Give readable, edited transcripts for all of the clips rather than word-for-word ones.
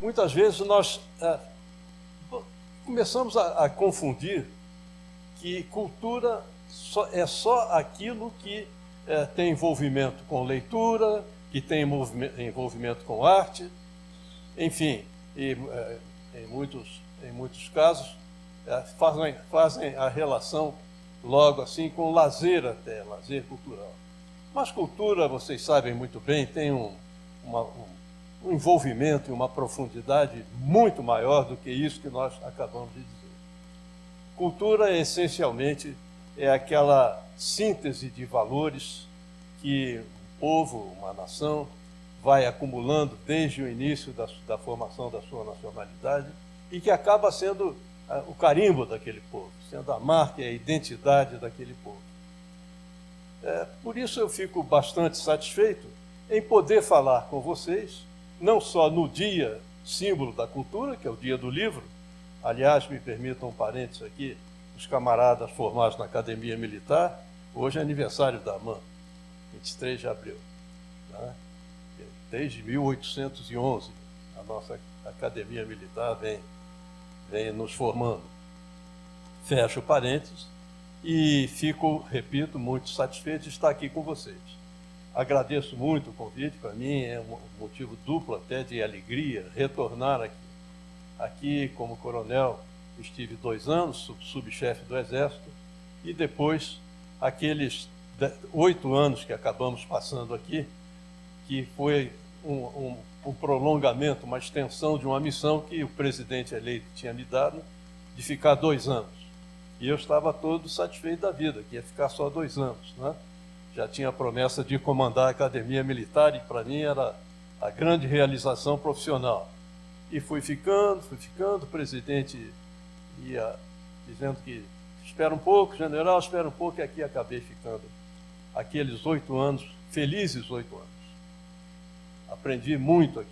muitas vezes nós começamos a confundir que cultura é só aquilo que tem envolvimento com leitura, que tem envolvimento com arte, enfim, e em muitos casos fazem a relação logo assim com lazer até, lazer cultural. Mas cultura, vocês sabem muito bem, tem um envolvimento e uma profundidade muito maior do que isso que nós acabamos de dizer. Cultura, essencialmente, é aquela síntese de valores que um povo, uma nação, vai acumulando desde o início da formação da sua nacionalidade e que acaba sendo o carimbo daquele povo, sendo a marca e a identidade daquele povo. Por isso eu fico bastante satisfeito em poder falar com vocês, não só no dia símbolo da cultura, que é o dia do livro. Aliás, me permitam um parênteses aqui, os camaradas formados na Academia Militar, hoje é aniversário da AMAN, 23 de abril. Né? Desde 1811, a nossa Academia Militar vem nos formando. Fecho parênteses e fico, repito, muito satisfeito de estar aqui com vocês. Agradeço muito o convite, para mim é um motivo duplo até de alegria retornar aqui. Aqui, como coronel, estive 2 anos, subchefe do Exército, e depois aqueles 8 anos que acabamos passando aqui, que foi um prolongamento, uma extensão de uma missão que o presidente eleito tinha me dado, de ficar 2 anos. E eu estava todo satisfeito da vida, que ia ficar só 2 anos, né? Já tinha a promessa de comandar a Academia Militar e para mim era a grande realização profissional. E fui ficando, o presidente ia dizendo que espera um pouco, general, espera um pouco, e aqui acabei ficando aqueles 8 anos, felizes 8 anos. Aprendi muito aqui.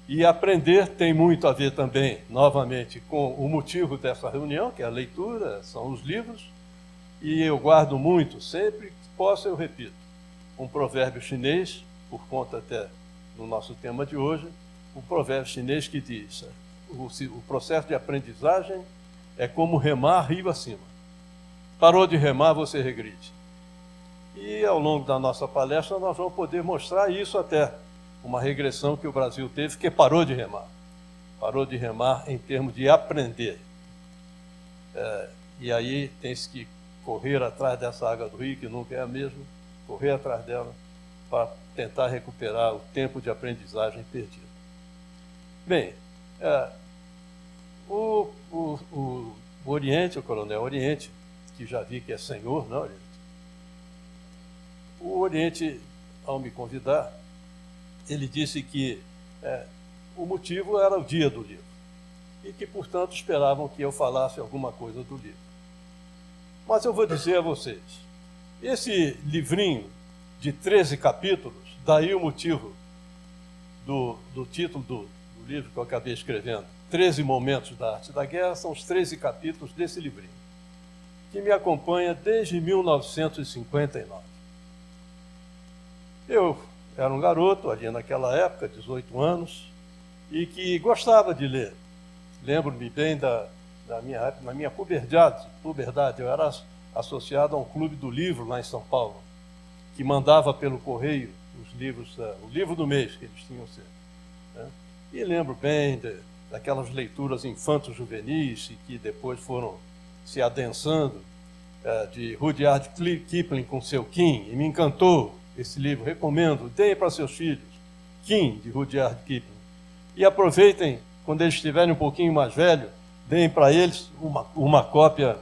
E aprender tem muito a ver também, novamente, com o motivo dessa reunião, que é a leitura, são os livros, e eu guardo muito, sempre que posso eu repito, um provérbio chinês, por conta até do nosso tema de hoje, um provérbio chinês que diz: o processo de aprendizagem é como remar rio acima. Parou de remar, você regride. E ao longo da nossa palestra nós vamos poder mostrar isso até, uma regressão que o Brasil teve, que parou de remar. Parou de remar em termos de aprender. E aí tem-se que correr atrás dessa água do rio, que nunca é a mesma, correr atrás dela para tentar recuperar o tempo de aprendizagem perdido. Bem, o Oriente, o coronel Oriente, que já vi que é senhor, não, Oriente? O Oriente, ao me convidar, ele disse que o motivo era o dia do livro e que, portanto, esperavam que eu falasse alguma coisa do livro. Mas eu vou dizer a vocês, esse livrinho de 13 capítulos, daí o motivo do título do livro que eu acabei escrevendo, 13 Momentos da Arte da Guerra, são os 13 capítulos desse livrinho, que me acompanha desde 1959. Eu era um garoto, ali naquela época, 18 anos, e que gostava de ler. Lembro-me bem na minha puberdade, eu era associado a um clube do livro lá em São Paulo, que mandava pelo correio os livros, o livro do mês que eles tinham sempre. Né? E lembro bem daquelas leituras infanto-juvenis que depois foram se adensando, de Rudyard Kipling com seu Kim, e me encantou esse livro, recomendo, deem para seus filhos, Kim, de Rudyard Kipling. E aproveitem, quando eles estiverem um pouquinho mais velhos, deem para eles uma cópia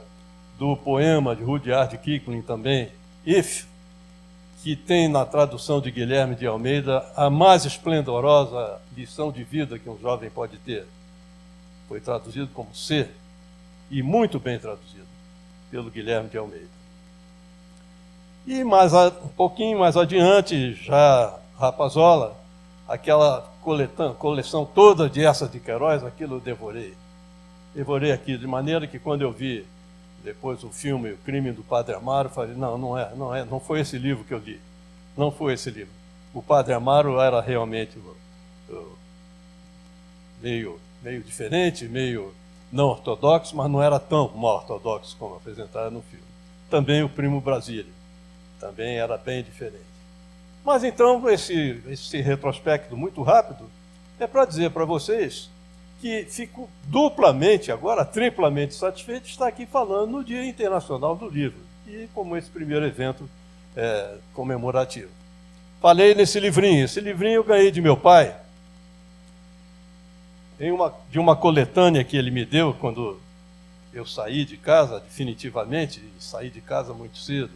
do poema de Rudyard Kipling também, If, que tem na tradução de Guilherme de Almeida a mais esplendorosa lição de vida que um jovem pode ter. Foi traduzido como Ser, e muito bem traduzido pelo Guilherme de Almeida. E um pouquinho mais adiante, já Rapazola, aquela coleção toda de Eça de Queiroz, aquilo eu devorei. Devorei aquilo, de maneira que quando eu vi depois o filme O Crime do Padre Amaro, eu falei, não foi esse livro que eu li. Não foi esse livro. O Padre Amaro era realmente meio diferente, meio não ortodoxo, mas não era tão mal ortodoxo como apresentado no filme. Também o Primo Brasília, também era bem diferente. Mas então, esse retrospecto muito rápido é para dizer para vocês que fico duplamente, agora triplamente satisfeito de estar aqui falando no Dia Internacional do Livro, e como esse primeiro evento comemorativo. Falei nesse livrinho. Esse livrinho eu ganhei de meu pai, de uma coletânea que ele me deu quando eu saí de casa, definitivamente, e saí de casa muito cedo.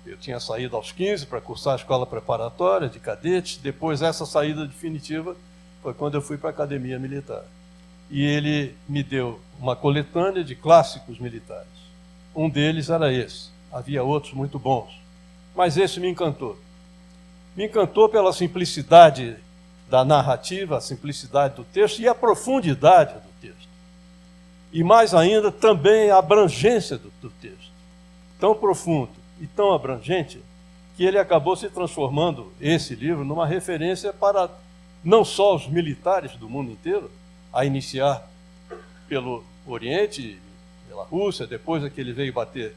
Eu tinha saído aos 15 para cursar a escola preparatória de cadetes, depois essa saída definitiva foi quando eu fui para a academia militar. E ele me deu uma coletânea de clássicos militares. Um deles era esse. Havia outros muito bons, mas esse me encantou. Me encantou pela simplicidade da narrativa, a simplicidade do texto e a profundidade do texto. E mais ainda, também a abrangência do texto. Tão profundo e tão abrangente que ele acabou se transformando, esse livro, numa referência para não só os militares do mundo inteiro, a iniciar pelo Oriente, pela Rússia, depois é que ele veio bater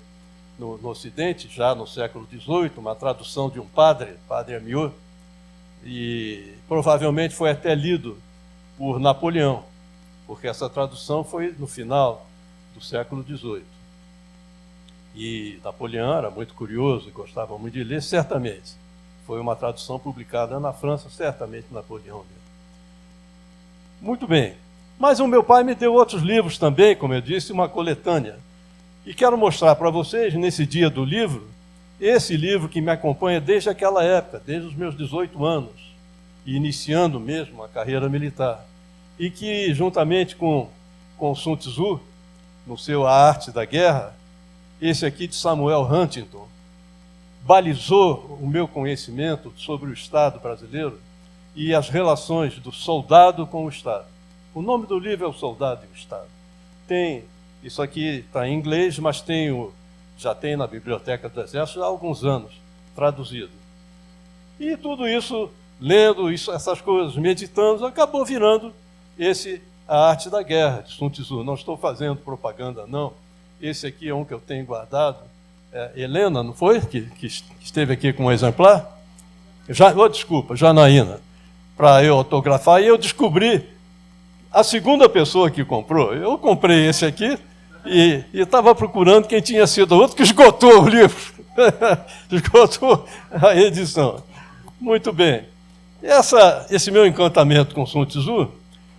no Ocidente, já no século XVIII, uma tradução de um padre Amiot, e provavelmente foi até lido por Napoleão, porque essa tradução foi no final do século XVIII. E Napoleão era muito curioso e gostava muito de ler, certamente. Foi uma tradução publicada na França, certamente Napoleão mesmo. Muito bem. Mas o meu pai me deu outros livros também, como eu disse, uma coletânea. E quero mostrar para vocês, nesse dia do livro, esse livro que me acompanha desde aquela época, desde os meus 18 anos, iniciando mesmo a carreira militar. E que, juntamente com Sun Tzu, no seu A Arte da Guerra, esse aqui de Samuel Huntington, balizou o meu conhecimento sobre o Estado brasileiro e as relações do soldado com o Estado. O nome do livro é O Soldado e o Estado. Isso aqui está em inglês, mas já tem na Biblioteca do Exército há alguns anos, traduzido. E tudo isso, lendo essas coisas, meditando, acabou virando A Arte da Guerra, de Sun Tzu. Não estou fazendo propaganda, não. Esse aqui é um que eu tenho guardado. Helena, não foi? Que esteve aqui com um exemplar? Desculpa, Janaína, para eu autografar. E eu descobri a segunda pessoa que comprou. Eu comprei esse aqui e estava procurando quem tinha sido o outro, que esgotou o livro. Esgotou a edição. Muito bem. Esse meu encantamento com Sun Tzu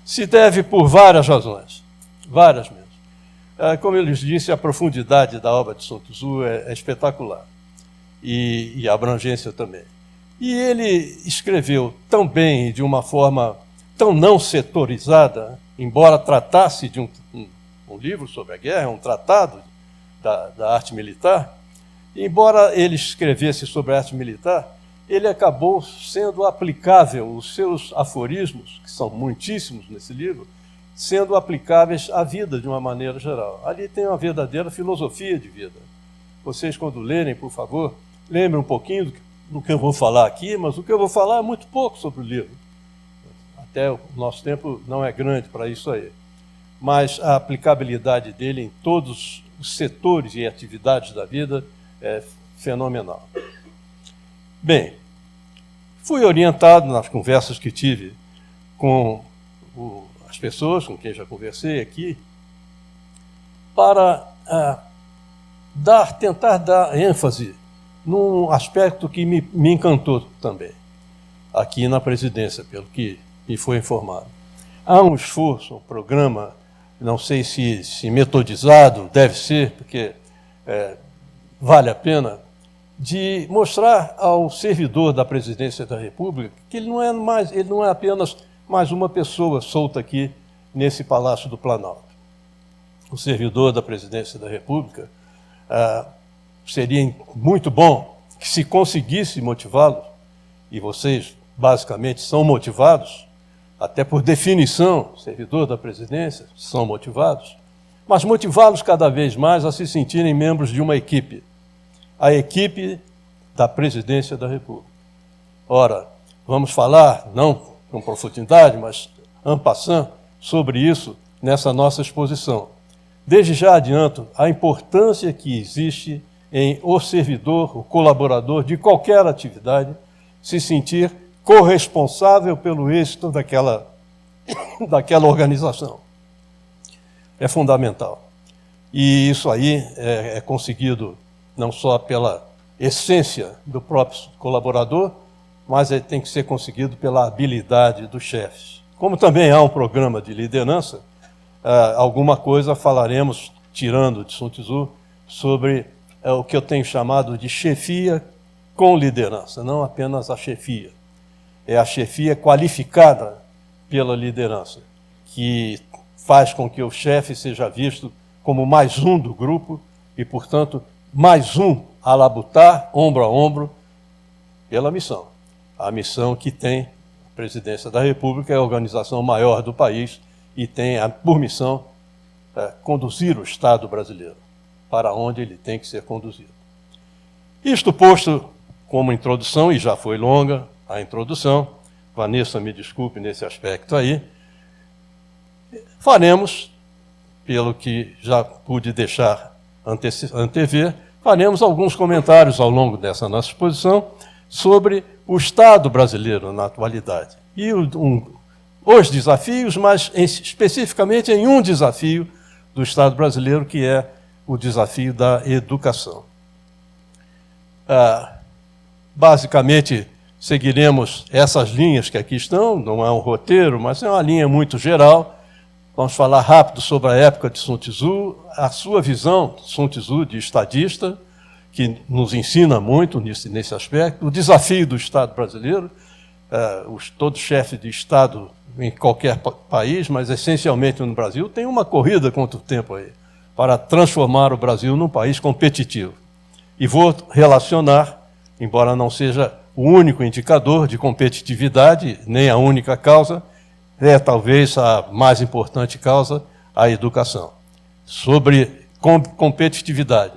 se deve por várias razões. Várias mesmo. Como eu lhes disse, a profundidade da obra de Sun Tzu é espetacular. E a abrangência também. E ele escreveu tão bem, de uma forma tão não setorizada, embora tratasse de um livro sobre a guerra, um tratado da arte militar, embora ele escrevesse sobre a arte militar, ele acabou sendo aplicável, os seus aforismos, que são muitíssimos nesse livro, sendo aplicáveis à vida de uma maneira geral. Ali tem uma verdadeira filosofia de vida. Vocês, quando lerem, por favor, lembrem um pouquinho do que eu vou falar aqui, mas o que eu vou falar é muito pouco sobre o livro. Até o nosso tempo não é grande para isso aí. Mas a aplicabilidade dele em todos os setores e atividades da vida é fenomenal. Bem, fui orientado nas conversas que tive com as pessoas com quem já conversei aqui, para tentar dar ênfase num aspecto que me encantou também, aqui na presidência, pelo que me foi informado. Há um esforço, um programa, não sei se metodizado, deve ser, porque vale a pena, de mostrar ao servidor da presidência da República que ele não é apenas mais uma pessoa solta aqui nesse Palácio do Planalto. O servidor da presidência da República seria muito bom que, se conseguisse motivá-lo, e vocês basicamente são motivados, até por definição, servidor da presidência são motivados, mas motivá-los cada vez mais a se sentirem membros de uma equipe, a equipe da presidência da República. Ora, vamos falar, não com profundidade, mas en passant sobre isso nessa nossa exposição. Desde já adianto a importância que existe em o servidor, o colaborador de qualquer atividade, se sentir corresponsável pelo êxito daquela organização. É fundamental. E isso aí é conseguido não só pela essência do próprio colaborador, mas tem que ser conseguido pela habilidade dos chefes. Como também há um programa de liderança, alguma coisa falaremos, tirando de Sun Tzu, sobre o que eu tenho chamado de chefia com liderança, não apenas a chefia. É a chefia qualificada pela liderança, que faz com que o chefe seja visto como mais um do grupo e, portanto, mais um a labutar, ombro a ombro, pela missão. A missão que tem a Presidência da República, é a organização maior do país e tem por missão conduzir o Estado brasileiro para onde ele tem que ser conduzido. Isto posto como introdução, e já foi longa a introdução, Vanessa, me desculpe nesse aspecto aí, faremos, pelo que já pude deixar antever, faremos alguns comentários ao longo dessa nossa exposição sobre o Estado brasileiro na atualidade. E os desafios, mas especificamente em um desafio do Estado brasileiro, que é o desafio da educação. Basicamente, seguiremos essas linhas que aqui estão, não é um roteiro, mas é uma linha muito geral. Vamos falar rápido sobre a época de Sun Tzu, a sua visão, Sun Tzu, de estadista, que nos ensina muito nesse aspecto, o desafio do Estado brasileiro, todo chefe de Estado em qualquer país, mas essencialmente no Brasil, tem uma corrida contra o tempo aí, para transformar o Brasil num país competitivo. E vou relacionar, embora não seja o único indicador de competitividade, nem a única causa, talvez a mais importante causa, a educação. Sobre competitividade,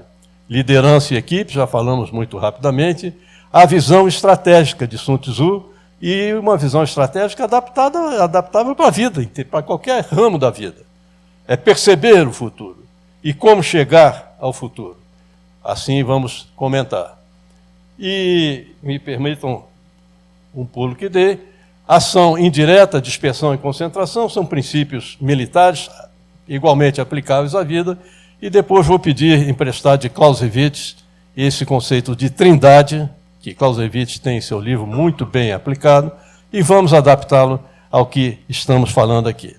liderança e equipe, já falamos muito rapidamente, a visão estratégica de Sun Tzu e uma visão estratégica adaptável para a vida, para qualquer ramo da vida. É perceber o futuro e como chegar ao futuro. Assim vamos comentar. E me permitam um pulo que dei. Ação indireta, dispersão e concentração são princípios militares igualmente aplicáveis à vida. E depois vou pedir emprestado de Clausewitz esse conceito de trindade, que Clausewitz tem em seu livro muito bem aplicado, e vamos adaptá-lo ao que estamos falando aqui.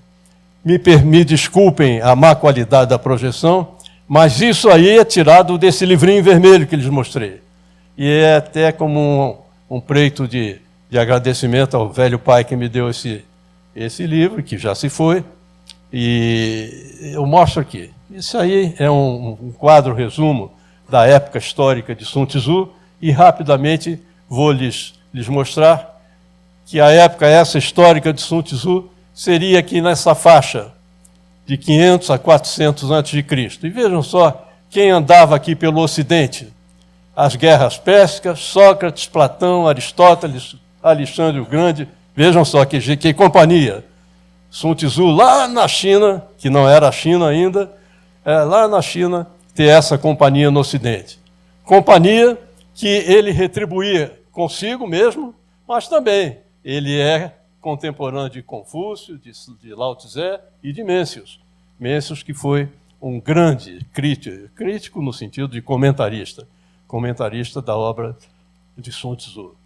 Me desculpem a má qualidade da projeção, mas isso aí é tirado desse livrinho vermelho que lhes mostrei. E é até como um preito de agradecimento ao velho pai que me deu esse livro, que já se foi, e eu mostro aqui. Isso aí é um quadro resumo da época histórica de Sun Tzu, e rapidamente vou lhes mostrar que a época essa histórica de Sun Tzu seria aqui nessa faixa de 500 a 400 a.C. E vejam só quem andava aqui pelo Ocidente. As guerras pérsicas, Sócrates, Platão, Aristóteles, Alexandre o Grande, vejam só que companhia. Sun Tzu lá na China, que não era a China ainda, lá na China, ter essa companhia no Ocidente. Companhia que ele retribuía consigo mesmo, mas também ele é contemporâneo de Confúcio, de Lao Tse e de Mencius. Mencius que foi um grande crítico no sentido de comentarista da obra de Sun Tzu.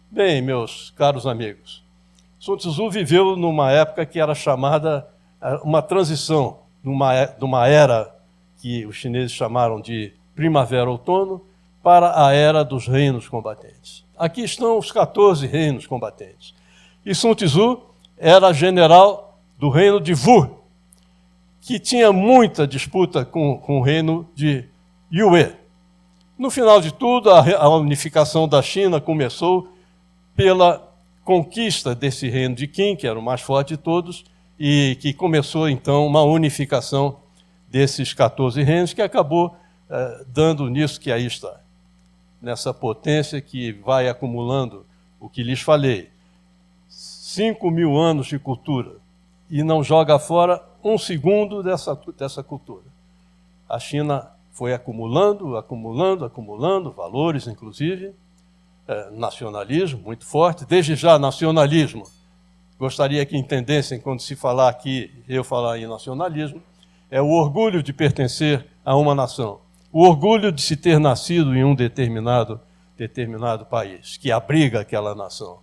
Bem, meus caros amigos, Sun Tzu viveu numa época que era chamada uma transição de uma era que os chineses chamaram de primavera-outono para a era dos reinos combatentes. Aqui estão os 14 reinos combatentes. E Sun Tzu era general do reino de Wu, que tinha muita disputa com o reino de Yue. No final de tudo, a unificação da China começou pela conquista desse reino de Qin, que era o mais forte de todos, e que começou, então, uma unificação desses 14 reinos, que acabou dando nisso que aí está, nessa potência que vai acumulando o que lhes falei. 5.000 anos de cultura, e não joga fora um segundo dessa cultura. A China foi acumulando valores, inclusive, nacionalismo muito forte. Desde já, nacionalismo, gostaria que entendessem, quando se falar aqui, eu falar em nacionalismo, é o orgulho de pertencer a uma nação, o orgulho de se ter nascido em um determinado país, que abriga aquela nação.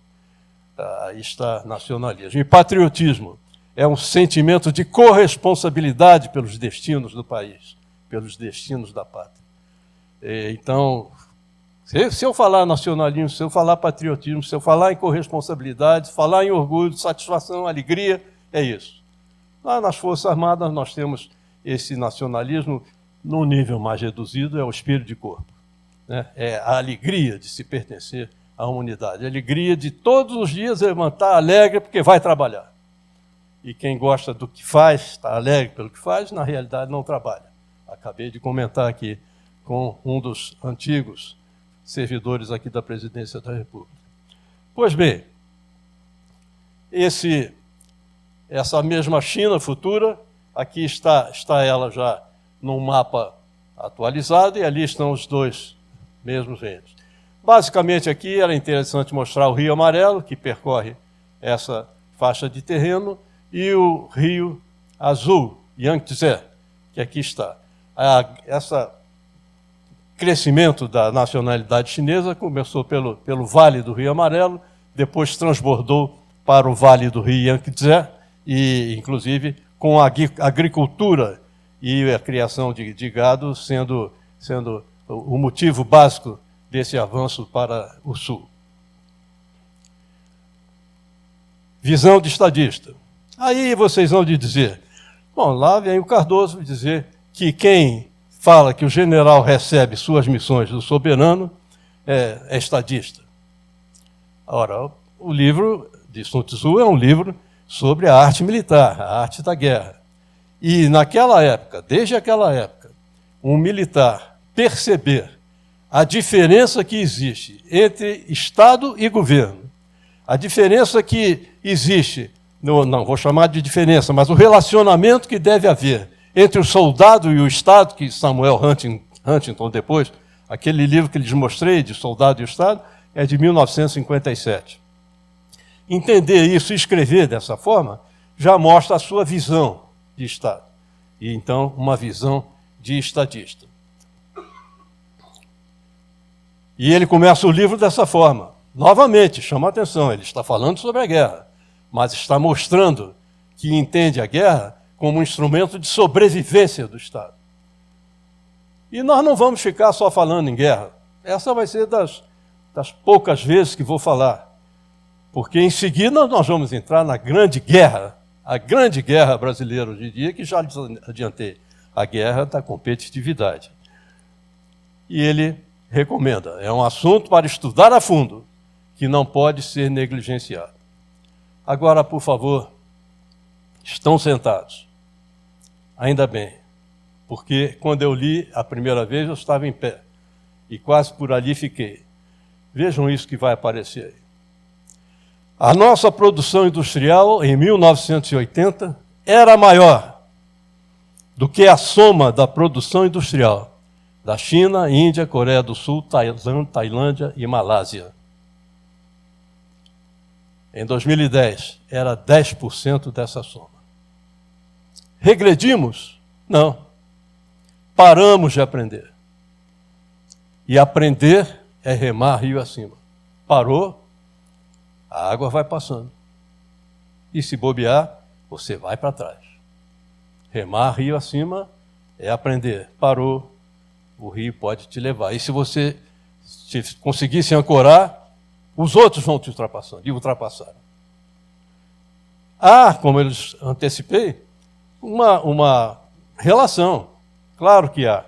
Aí está nacionalismo. E patriotismo é um sentimento de corresponsabilidade pelos destinos do país, pelos destinos da pátria. Então, se eu falar nacionalismo, se eu falar patriotismo, se eu falar em corresponsabilidade, falar em orgulho, satisfação, alegria, é isso. Lá nas Forças Armadas nós temos esse nacionalismo num nível mais reduzido, é o espírito de corpo. Né? É a alegria de se pertencer à unidade, a alegria de todos os dias levantar alegre porque vai trabalhar. E quem gosta do que faz, está alegre pelo que faz, na realidade não trabalha. Acabei de comentar aqui com um dos antigos servidores aqui da Presidência da República. Pois bem, essa mesma China futura, aqui está ela já num mapa atualizado, e ali estão os dois mesmos reinos. Basicamente aqui era interessante mostrar o Rio Amarelo, que percorre essa faixa de terreno, e o Rio Azul, Yangtze, que aqui está. Esse crescimento da nacionalidade chinesa começou pelo Vale do Rio Amarelo, depois transbordou para o Vale do Rio Yangtze, e inclusive com a agricultura e a criação de gado sendo o motivo básico desse avanço para o sul. Visão de estadista. Aí vocês vão dizer, bom, lá vem o Cardoso dizer que quem fala que o general recebe suas missões do soberano é estadista. Ora, o livro de Sun Tzu é um livro sobre a arte militar, a arte da guerra. E naquela época, desde aquela época, um militar perceber a diferença que existe entre Estado e governo, a diferença que existe, não vou chamar de diferença, mas o relacionamento que deve haver entre o soldado e o Estado, que Samuel Huntington depois, aquele livro que lhes mostrei, de Soldado e o Estado, é de 1957. Entender isso e escrever dessa forma já mostra a sua visão de Estado. E então, uma visão de estadista. E ele começa o livro dessa forma. Novamente, chama a atenção, ele está falando sobre a guerra, mas está mostrando que entende a guerra como um instrumento de sobrevivência do Estado. E nós não vamos ficar só falando em guerra. Essa vai ser das poucas vezes que vou falar. Porque em seguida nós vamos entrar na grande guerra, a grande guerra brasileira hoje em dia, que já adiantei, a guerra da competitividade. E ele recomenda, é um assunto para estudar a fundo, que não pode ser negligenciado. Agora, por favor, estão sentados. Ainda bem, porque quando eu li a primeira vez eu estava em pé, e quase por ali fiquei. Vejam isso que vai aparecer aí. A nossa produção industrial, em 1980, era maior do que a soma da produção industrial da China, Índia, Coreia do Sul, Tailândia e Malásia. Em 2010, era 10% dessa soma. Regredimos? Não. Paramos de aprender. E aprender é remar rio acima. Parou, a água vai passando. E se bobear, você vai para trás. Remar rio acima é aprender. Parou, o rio pode te levar. E se você conseguir se ancorar, os outros vão te ultrapassando, e ultrapassaram. Há, como eu antecipei, uma relação, claro que há,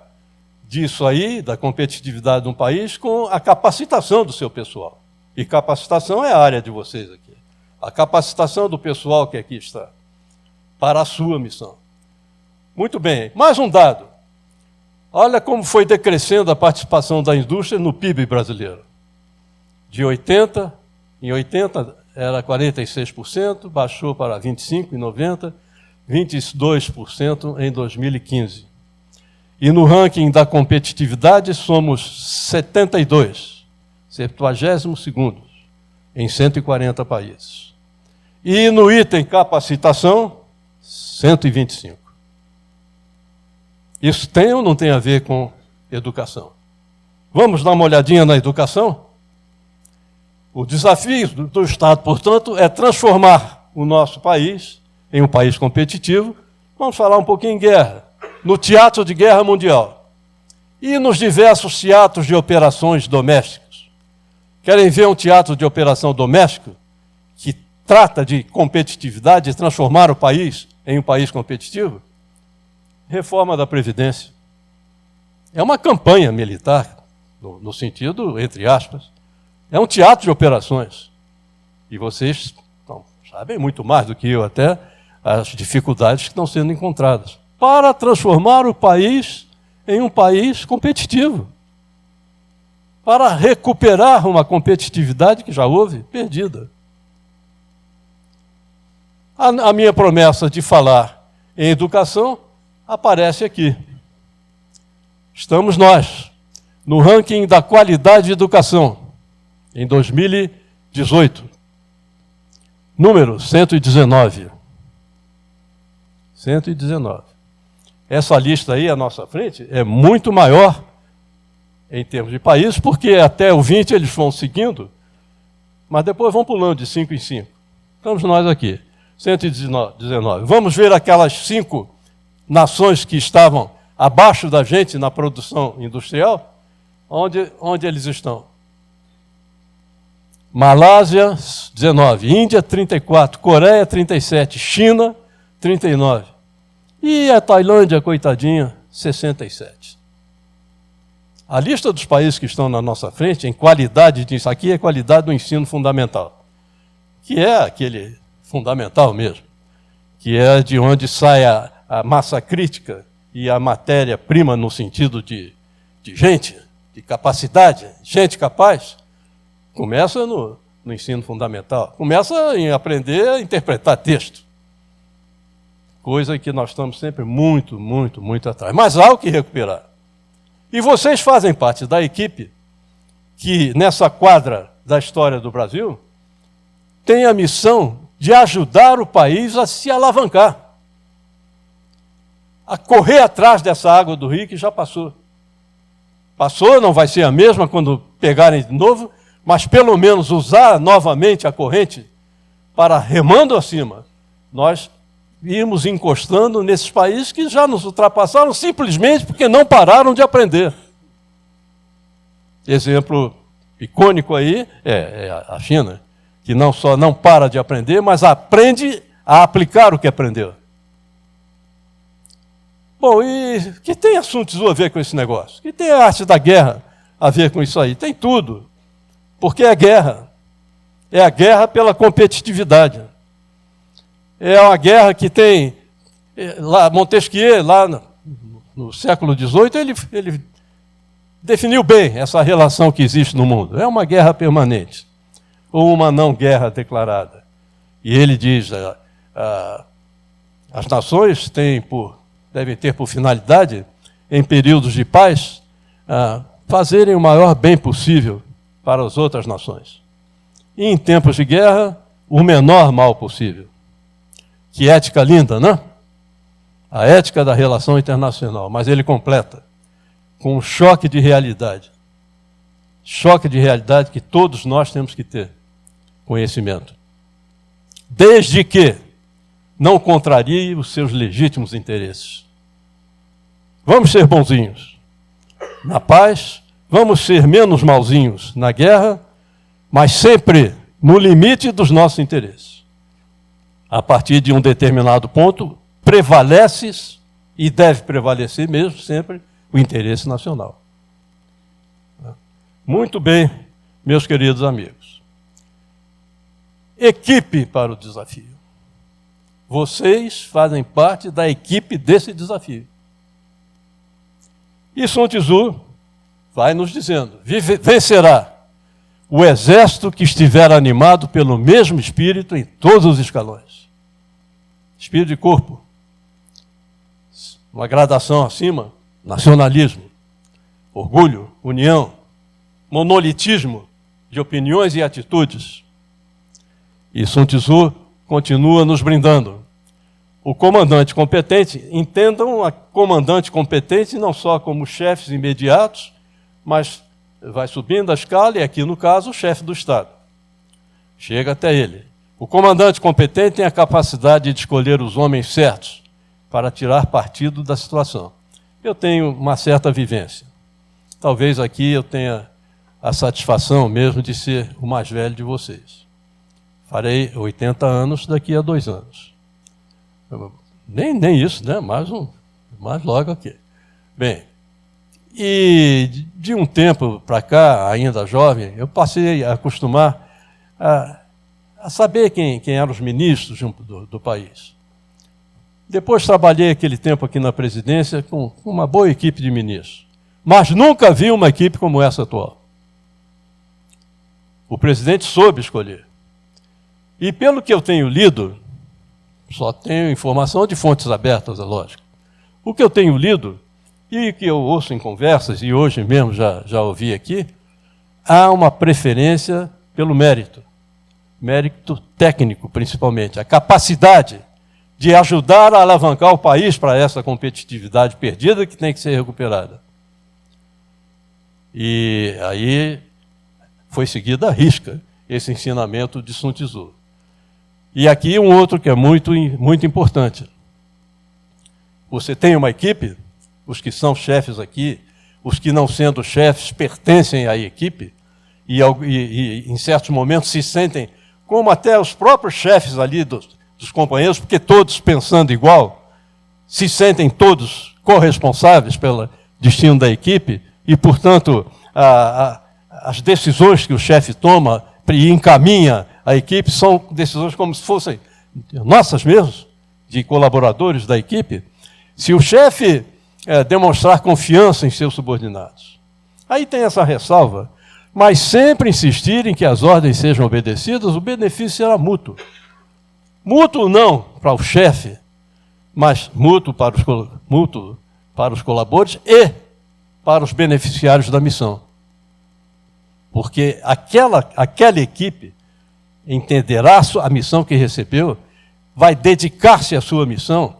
disso aí, da competitividade de um país, com a capacitação do seu pessoal. E capacitação é a área de vocês aqui. A capacitação do pessoal que aqui está, para a sua missão. Muito bem, mais um dado. Olha como foi decrescendo a participação da indústria no PIB brasileiro. Em 80, era 46%, baixou para 25% em 90%, 22% em 2015. E no ranking da competitividade somos 72º em 140 países. E no item capacitação, 125. Isso tem ou não tem a ver com educação? Vamos dar uma olhadinha na educação? O desafio do Estado, portanto, é transformar o nosso país em um país competitivo. Vamos falar um pouquinho em guerra, no teatro de guerra mundial e nos diversos teatros de operações domésticas. Querem ver um teatro de operação doméstico que trata de competitividade, de transformar o país em um país competitivo? Reforma da Previdência. É uma campanha militar, no sentido, entre aspas. É um teatro de operações. E vocês sabem muito mais do que eu até as dificuldades que estão sendo encontradas para transformar o país em um país competitivo, para recuperar uma competitividade que já houve perdida. A minha promessa de falar em educação aparece aqui. Estamos nós, no ranking da qualidade de educação, em 2018. Número 119. 119. Essa lista aí à nossa frente é muito maior em termos de países, porque até o 20 eles vão seguindo, mas depois vão pulando de 5 em 5. Estamos nós aqui, 119. Vamos ver aquelas 5 nações que estavam abaixo da gente na produção industrial, onde eles estão. Malásia, 19, Índia, 34, Coreia, 37, China, 39. E a Tailândia, coitadinha, 67. A lista dos países que estão na nossa frente, em qualidade disso aqui, é qualidade do ensino fundamental, que é aquele fundamental mesmo, que é de onde sai a massa crítica e a matéria-prima no sentido de gente, de capacidade, gente capaz. Começa no ensino fundamental. Começa em aprender a interpretar texto. Coisa que nós estamos sempre muito, muito, muito atrás. Mas há o que recuperar. E vocês fazem parte da equipe que, nessa quadra da história do Brasil, tem a missão de ajudar o país a se alavancar, a correr atrás dessa água do rio que já passou. Passou, não vai ser a mesma quando pegarem de novo, mas pelo menos usar novamente a corrente para, remando acima, nós irmos encostando nesses países que já nos ultrapassaram simplesmente porque não pararam de aprender. Exemplo icônico aí é a China, que não só não para de aprender, mas aprende a aplicar o que aprendeu. Bom, e que tem assuntos a ver com esse negócio? Que tem a arte da guerra a ver com isso aí? Tem tudo. Porque é guerra. É a guerra pela competitividade. É uma guerra que tem... Lá, Montesquieu, lá no século XVIII, ele definiu bem essa relação que existe no mundo. É uma guerra permanente, ou uma não guerra declarada. E ele diz, as nações devem ter por finalidade, em períodos de paz, fazerem o maior bem possível para as outras nações. E em tempos de guerra, o menor mal possível. Que ética linda, não? A ética da relação internacional. Mas ele completa com um choque de realidade. Choque de realidade que todos nós temos que ter conhecimento. Desde que não contrarie os seus legítimos interesses. Vamos ser bonzinhos na paz, vamos ser menos malzinhos na guerra, mas sempre no limite dos nossos interesses. A partir de um determinado ponto, prevalece, e deve prevalecer mesmo, sempre, o interesse nacional. Muito bem, meus queridos amigos. Equipe para o desafio. Vocês fazem parte da equipe desse desafio. E Sun Tzu vai nos dizendo, vencerá o exército que estiver animado pelo mesmo espírito em todos os escalões. Espírito de corpo. Uma gradação acima, nacionalismo, orgulho, união, monolitismo de opiniões e atitudes. E Sun Tzu continua nos brindando. O comandante competente, entendam a comandante competente não só como chefes imediatos, mas vai subindo a escala e aqui, no caso, o chefe do Estado. Chega até ele. O comandante competente tem a capacidade de escolher os homens certos para tirar partido da situação. Eu tenho uma certa vivência. Talvez aqui eu tenha a satisfação mesmo de ser o mais velho de vocês. Farei 80 anos daqui a 2 anos. Nem isso, né? Mais logo aqui. Bem, e de um tempo para cá, ainda jovem, eu passei a acostumar a saber quem eram os ministros do país. Depois trabalhei aquele tempo aqui na presidência com uma boa equipe de ministros, mas nunca vi uma equipe como essa atual. O presidente soube escolher. E pelo que eu tenho lido, só tenho informação de fontes abertas, é lógico. O que eu tenho lido, e que eu ouço em conversas, e hoje mesmo já ouvi aqui, há uma preferência pelo mérito técnico, principalmente, a capacidade de ajudar a alavancar o país para essa competitividade perdida que tem que ser recuperada. E aí foi seguido à risca esse ensinamento de Sun Tzu. E aqui um outro que é muito importante. Você tem uma equipe, os que são chefes aqui, os que não sendo chefes pertencem à equipe, e em certos momentos se sentem como até os próprios chefes ali dos companheiros, porque todos pensando igual, se sentem todos corresponsáveis pelo destino da equipe, e, portanto, as decisões que o chefe toma e encaminha a equipe são decisões como se fossem nossas mesmas, de colaboradores da equipe. Se o chefe demonstrar confiança em seus subordinados, aí tem essa ressalva, mas sempre insistir em que as ordens sejam obedecidas, o benefício será mútuo. Mútuo não para o chefe, mas mútuo para os colaboradores e para os beneficiários da missão. Porque aquela equipe entenderá a missão que recebeu, vai dedicar-se à sua missão,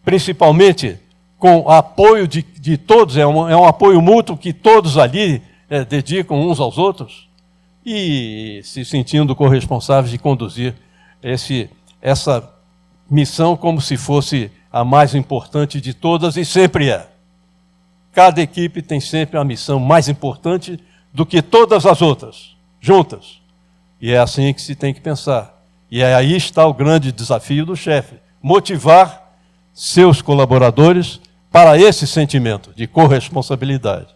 principalmente com o apoio de todos, é um apoio mútuo que todos ali dedicam uns aos outros, e se sentindo corresponsáveis de conduzir essa missão como se fosse a mais importante de todas, e sempre é. Cada equipe tem sempre a missão mais importante do que todas as outras, juntas. E é assim que se tem que pensar. E aí está o grande desafio do chefe, motivar seus colaboradores para esse sentimento de corresponsabilidade.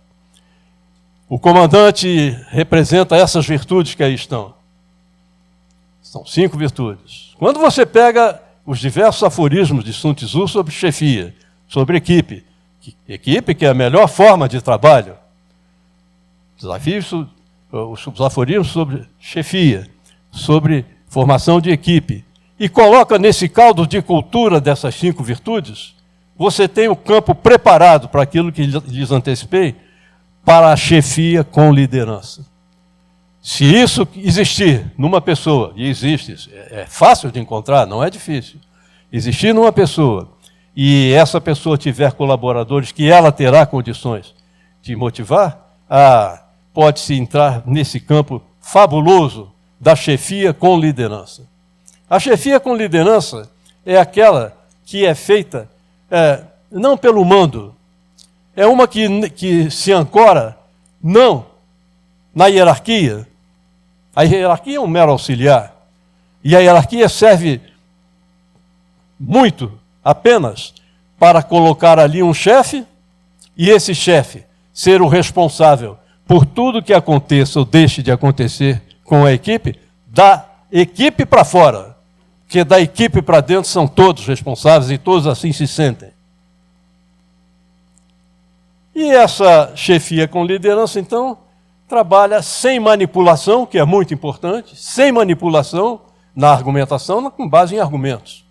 O comandante representa essas virtudes que aí estão. São 5 virtudes. Quando você pega os diversos aforismos de Sun Tzu sobre chefia, sobre equipe que é a melhor forma de trabalho, desafios, os aforismos sobre chefia, sobre formação de equipe, e coloca nesse caldo de cultura dessas 5 virtudes, você tem o campo preparado para aquilo que lhes antecipei, para a chefia com liderança. Se isso existir numa pessoa, e existe, é fácil de encontrar, não é difícil, existir numa pessoa, e essa pessoa tiver colaboradores que ela terá condições de motivar, pode-se entrar nesse campo fabuloso da chefia com liderança. A chefia com liderança é aquela que é feita não pelo mando, é uma que se ancora não na hierarquia. A hierarquia é um mero auxiliar, e a hierarquia serve muito apenas para colocar ali um chefe, e esse chefe ser o responsável por tudo que aconteça ou deixe de acontecer com a equipe, da equipe para fora, porque da equipe para dentro são todos responsáveis e todos assim se sentem. E essa chefia com liderança, então, trabalha sem manipulação, que é muito importante, sem manipulação na argumentação, com base em argumentos.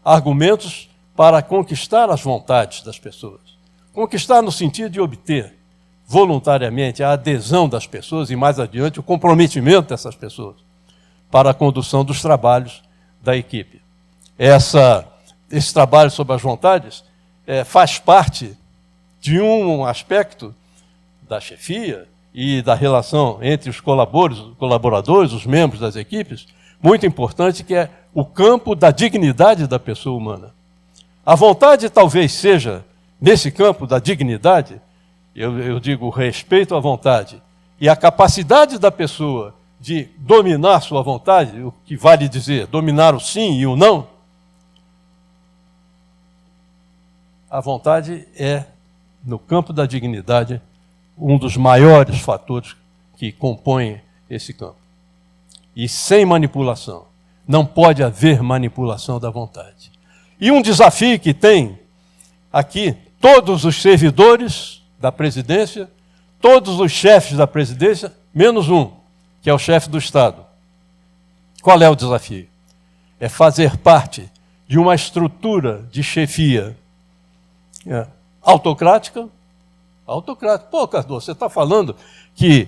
Argumentos para conquistar as vontades das pessoas. Conquistar no sentido de obter voluntariamente a adesão das pessoas e, mais adiante, o comprometimento dessas pessoas para a condução dos trabalhos da equipe. Esse trabalho sobre as vontades faz parte de um aspecto da chefia e da relação entre os colaboradores, os membros das equipes, muito importante, que é o campo da dignidade da pessoa humana. A vontade talvez seja, nesse campo da dignidade, eu digo respeito à vontade, e a capacidade da pessoa de dominar sua vontade, o que vale dizer, dominar o sim e o não, a vontade é, no campo da dignidade, um dos maiores fatores que compõem esse campo. E sem manipulação. Não pode haver manipulação da vontade. E um desafio que tem aqui todos os servidores da presidência, todos os chefes da presidência, menos um, que é o chefe do Estado. Qual é o desafio? É fazer parte de uma estrutura de chefia autocrática. Pô, Cardoso, você está falando que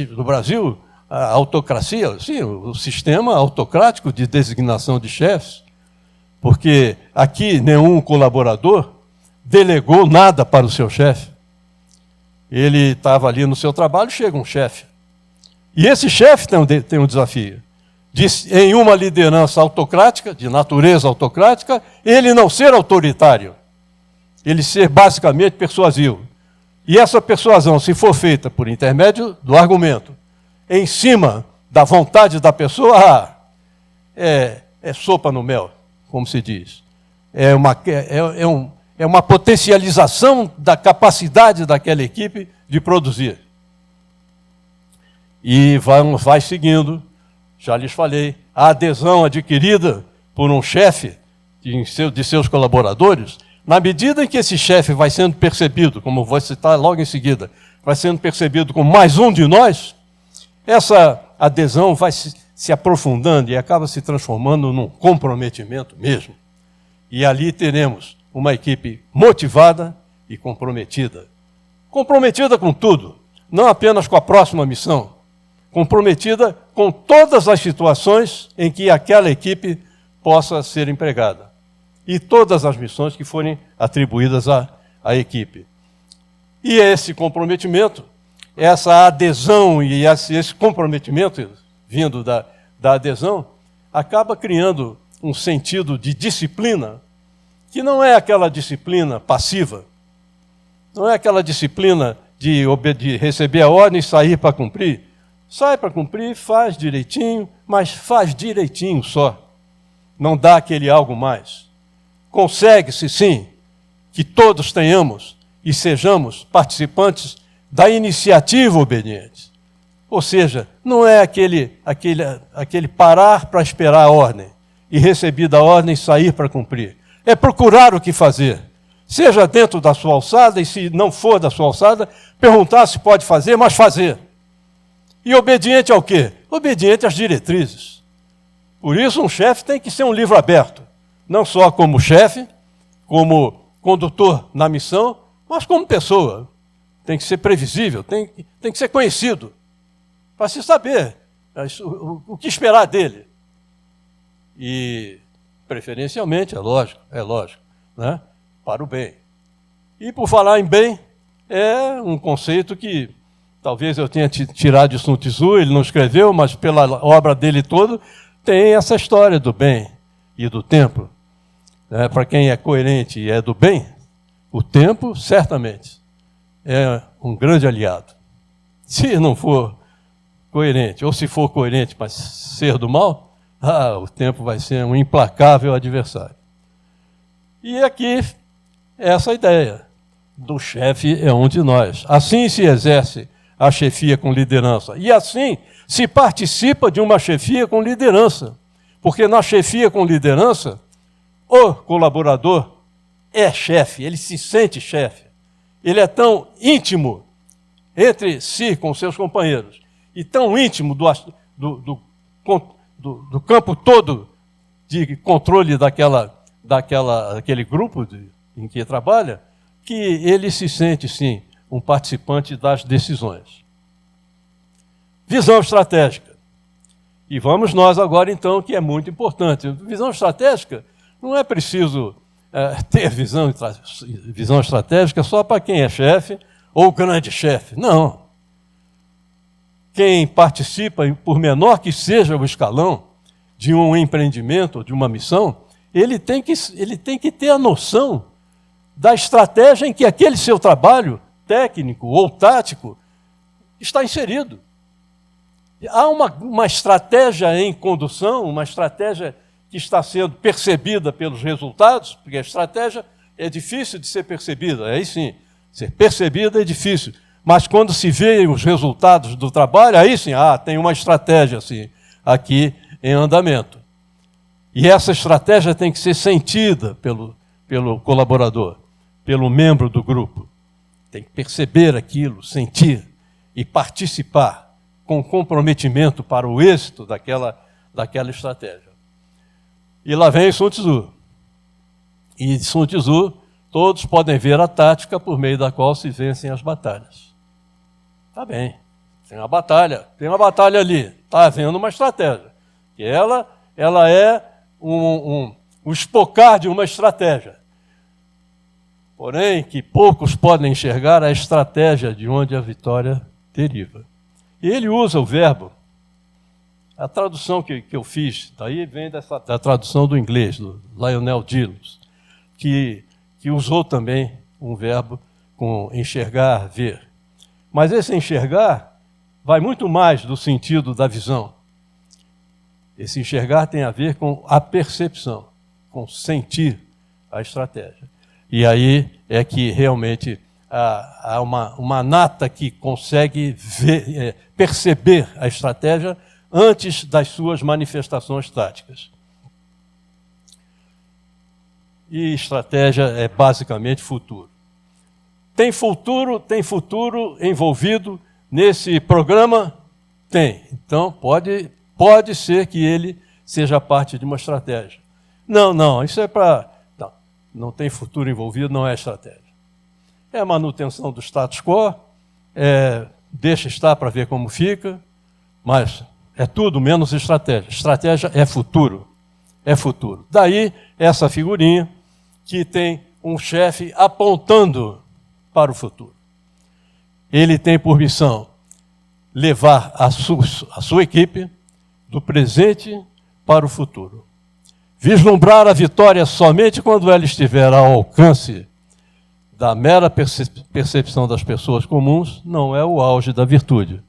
no Brasil a autocracia, sim, o sistema autocrático de designação de chefes, porque aqui nenhum colaborador delegou nada para o seu chefe. Ele estava ali no seu trabalho, chega um chefe. E esse chefe tem um desafio. Em uma liderança autocrática, de natureza autocrática, ele não ser autoritário. Ele ser basicamente persuasivo. E essa persuasão, se for feita por intermédio do argumento, em cima da vontade da pessoa, é sopa no mel, como se diz. É uma potencialização da capacidade daquela equipe de produzir. E vai seguindo, já lhes falei, a adesão adquirida por um chefe de seus colaboradores, na medida em que esse chefe vai sendo percebido, como vou citar logo em seguida, vai sendo percebido como mais um de nós, essa adesão vai se aprofundando e acaba se transformando num comprometimento mesmo. E ali teremos uma equipe motivada e comprometida. Comprometida com tudo, não apenas com a próxima missão, comprometida com todas as situações em que aquela equipe possa ser empregada. E todas as missões que forem atribuídas à equipe. E esse comprometimento, essa adesão e esse comprometimento vindo da adesão, acaba criando um sentido de disciplina, que não é aquela disciplina passiva, não é aquela disciplina de receber a ordem e sair para cumprir. Sai para cumprir, faz direitinho, mas faz direitinho só. Não dá aquele algo mais. Consegue-se, sim, que todos tenhamos e sejamos participantes da iniciativa obediente. Ou seja, não é aquele parar para esperar a ordem e recebida a ordem sair para cumprir. É procurar o que fazer, seja dentro da sua alçada, e se não for da sua alçada, perguntar se pode fazer, mas fazer. E obediente ao quê? Obediente às diretrizes. Por isso, um chefe tem que ser um livro aberto, não só como chefe, como condutor na missão, mas como pessoa. Tem que ser previsível, tem que ser conhecido, para se saber o que esperar dele. E, preferencialmente, é lógico, né? Para o bem. E, por falar em bem, é um conceito que talvez eu tenha tirado de Sun Tzu, ele não escreveu, mas pela obra dele toda, tem essa história do bem e do tempo. Para quem é coerente e é do bem, o tempo, certamente, é um grande aliado. Se não for coerente, ou se for coerente, mas ser do mal, o tempo vai ser um implacável adversário. E aqui, essa ideia do chefe é um de nós. Assim se exerce a chefia com liderança. E assim se participa de uma chefia com liderança. Porque na chefia com liderança, o colaborador é chefe, ele se sente chefe. Ele é tão íntimo entre si, com seus companheiros, e tão íntimo do campo todo de controle daquele grupo em que trabalha, que ele se sente, sim, um participante das decisões. Visão estratégica. E vamos nós agora, então, que é muito importante. Visão estratégica, não é preciso ter visão estratégica só para quem é chefe ou grande chefe. Não. Quem participa, por menor que seja o escalão de um empreendimento, de uma missão, ele tem que ter a noção da estratégia em que aquele seu trabalho técnico ou tático está inserido. Há uma estratégia em condução, uma estratégia que está sendo percebida pelos resultados, porque a estratégia é difícil de ser percebida, aí sim, ser percebida é difícil, mas quando se vê os resultados do trabalho, aí sim, tem uma estratégia assim, aqui em andamento. E essa estratégia tem que ser sentida pelo colaborador, pelo membro do grupo. Tem que perceber aquilo, sentir e participar com comprometimento para o êxito daquela estratégia. E lá vem Sun Tzu. E de Sun Tzu, todos podem ver a tática por meio da qual se vencem as batalhas. Tá bem, tem uma batalha ali, está havendo uma estratégia. E ela é o espocar de uma estratégia. Porém, que poucos podem enxergar a estratégia de onde a vitória deriva. E ele usa o verbo, a tradução que eu fiz, daí vem da tradução do inglês, do Lionel Dillon, que usou também um verbo com enxergar, ver. Mas esse enxergar vai muito mais do sentido da visão. Esse enxergar tem a ver com a percepção, com sentir a estratégia. E aí é que realmente há uma nata que consegue perceber a estratégia antes das suas manifestações táticas. E estratégia é basicamente futuro. Tem futuro envolvido nesse programa? Tem. Então pode ser que ele seja parte de uma estratégia. Não, isso é para... Não tem futuro envolvido, não é estratégia. É a manutenção do status quo, deixa estar para ver como fica, mas é tudo menos estratégia. Estratégia é futuro. É futuro. Daí essa figurinha que tem um chefe apontando para o futuro. Ele tem por missão levar a sua equipe do presente para o futuro. Vislumbrar a vitória somente quando ela estiver ao alcance da mera percepção das pessoas comuns não é o auge da virtude.